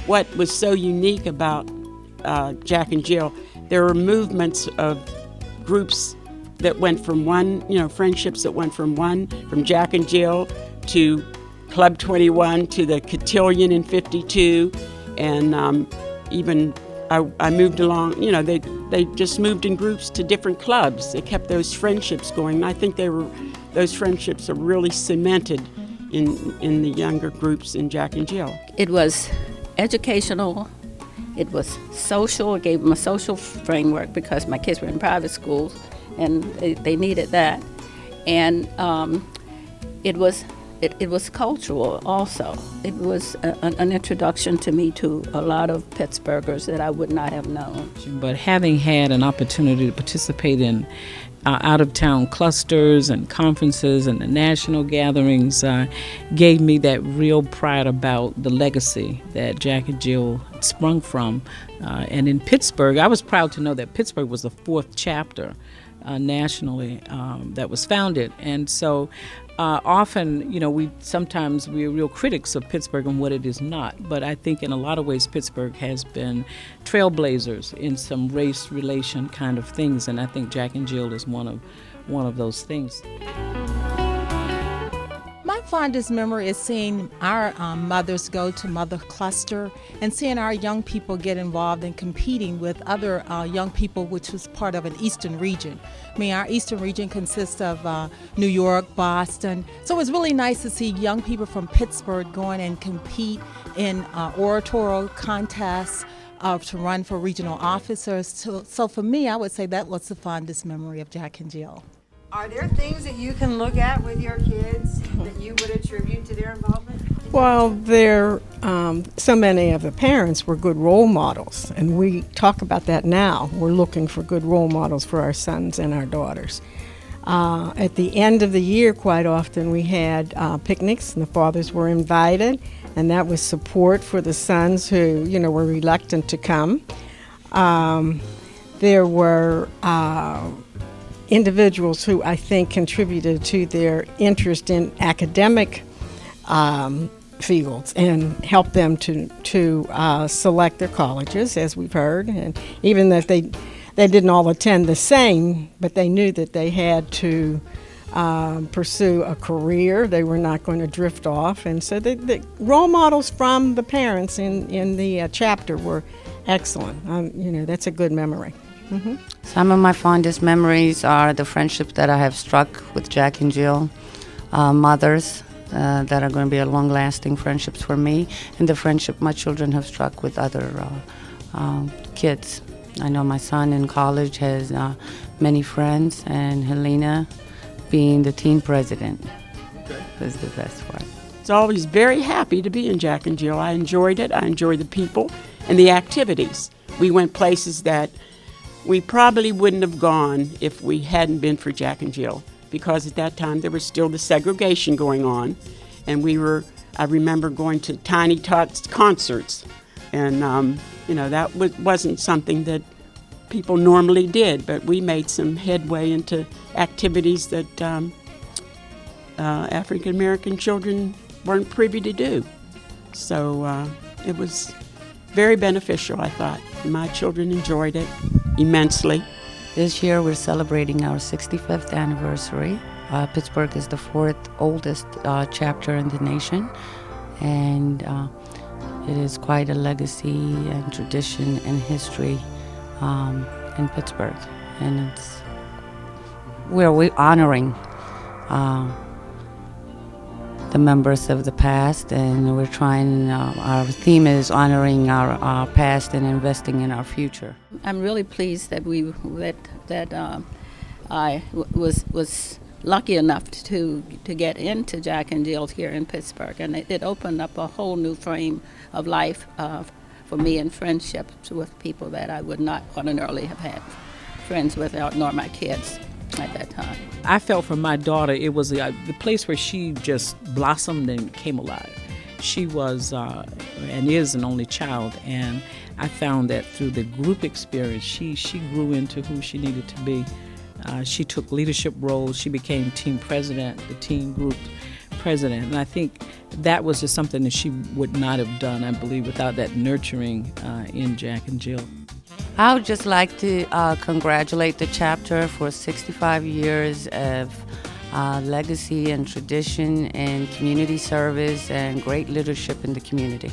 what was so unique about Jack and Jill, there were movements of groups that went from one, friendships that went from Jack and Jill to Club 21 to the Cotillion in 52, and even I moved along, they just moved in groups to different clubs. They kept those friendships going. I think those friendships are really cemented in the younger groups in Jack and Jill. It was educational. It was social. It gave them a social framework because my kids were in private schools and they needed that. And it was cultural also. It was an introduction to me to a lot of Pittsburghers that I would not have known. But having had an opportunity to participate in out-of-town clusters and conferences and the national gatherings gave me that real pride about the legacy that Jack and Jill sprung from. And in Pittsburgh, I was proud to know that Pittsburgh was the 4th chapter nationally that was founded. And so often, we're real critics of Pittsburgh and what it is not. But I think in a lot of ways, Pittsburgh has been trailblazers in some race relation kind of things, and I think Jack and Jill is one of those things. My fondest memory is seeing our mothers go to Mother Cluster and seeing our young people get involved in competing with other young people, which was part of an Eastern region. I mean, our Eastern region consists of New York, Boston. So it was really nice to see young people from Pittsburgh going and compete in oratorial contests to run for regional officers. So for me, I would say that was the fondest memory of Jack and Jill. Are there things that you can look at with your kids that you would attribute to their involvement? Well, so many of the parents were good role models, and we talk about that now. We're looking for good role models for our sons and our daughters. At the end of the year, quite often, we had picnics, and the fathers were invited, and that was support for the sons who, were reluctant to come. There were individuals who I think contributed to their interest in academic fields and helped them to select their colleges, as we've heard. And even if they didn't all attend the same, but they knew that they had to pursue a career. They were not going to drift off. And so the role models from the parents in the chapter were excellent. That's a good memory. Mm-hmm. Some of my fondest memories are the friendships that I have struck with Jack and Jill, mothers that are going to be long-lasting friendships for me, and the friendship my children have struck with other kids. I know my son in college has many friends, and Helena being the teen president is the best part. It's always very happy to be in Jack and Jill. I enjoyed it. I enjoyed the people and the activities. We went places that we probably wouldn't have gone if we hadn't been for Jack and Jill, because at that time there was still the segregation going on, and I remember going to Tiny Tots concerts, and that wasn't something that people normally did, but we made some headway into activities that African American children weren't privy to do. So it was very beneficial, I thought. My children enjoyed it immensely. This year we're celebrating our 65th anniversary. Pittsburgh is the 4th oldest chapter in the nation, and it is quite a legacy and tradition and history in Pittsburgh. And we're honoring the members of the past, and we're trying, our theme is honoring our past and investing in our future. I'm really pleased that I was lucky enough to get into Jack and Jill here in Pittsburgh, and it opened up a whole new frame of life for me in friendships with people that I would not ordinarily have had friends with, nor my kids at that time. I felt for my daughter, it was the place where she just blossomed and came alive. She was and is an only child, and I found that through the group experience, she grew into who she needed to be. She took leadership roles. She became team president, the team group president, and I think that was just something that she would not have done, I believe, without that nurturing in Jack and Jill. I would just like to congratulate the chapter for 65 years of legacy and tradition and community service and great leadership in the community.